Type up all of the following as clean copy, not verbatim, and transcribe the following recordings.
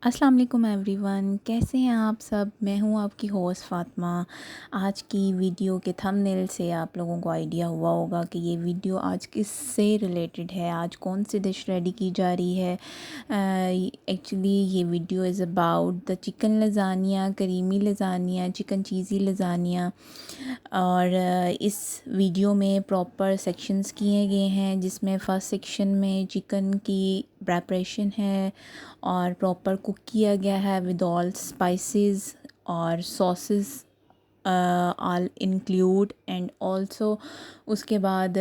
अस्सलाम वालेकुम एवरीवन, कैसे हैं आप सब। मैं हूं आपकी होस्ट फ़ातिमा। आज की वीडियो के थंबनेल से आप लोगों को आइडिया हुआ होगा कि ये वीडियो आज किससे रिलेटेड है, आज कौन सी डिश रेडी की जा रही है। एक्चुअली ये video is about the chicken lasagna, creamy lasagna, chicken cheesy lasagna. और इस वीडियो में प्रॉपर सेक्शंस किए गए हैं, जिसमें फ़र्स्ट सेक्शन में चिकन की प्रेपरेशन है और प्रॉपर कुक किया गया है विद ऑल स्पाइसेस और sauces all include. And also उसके बाद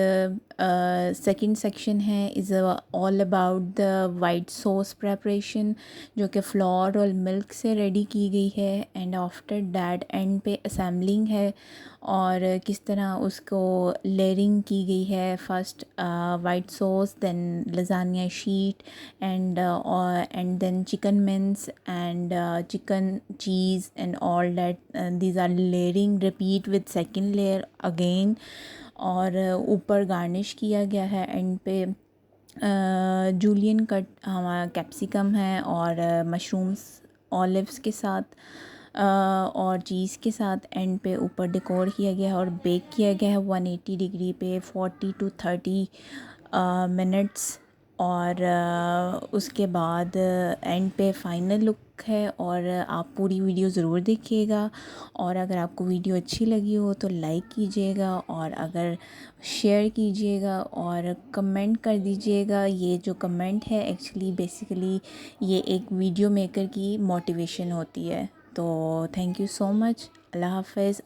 सेकंड सेक्शन है is all about the white sauce preparation, जो कि फ्लोर और मिल्क से रेडी की गई है। एंड आफ्टर डैट एंड पे असेंबलिंग है और किस तरह उसको लेयरिंग की गई है। First white sauce, then lasagna sheet, and then chicken mince and chicken cheese and all that. These are layering, repeat with second layer again। और ऊपर गार्निश किया गया है एंड पे जूलियन कट हमारा कैप्सिकम है और मशरूम्स ऑलिव्स के साथ और चीज़ के साथ एंड पे ऊपर डेकोर किया गया है और बेक किया गया है 180 डिग्री पे 40 to 30 मिनट्स। और उसके बाद एंड पे फाइनल लुक है। और आप पूरी वीडियो ज़रूर देखिएगा और अगर आपको वीडियो अच्छी लगी हो तो लाइक कीजिएगा और अगर शेयर कीजिएगा और कमेंट कर दीजिएगा। ये जो कमेंट है एक्चुअली बेसिकली ये एक वीडियो मेकर की मोटिवेशन होती है। तो थैंक यू सो मच। अल्लाह हाफ़िज़।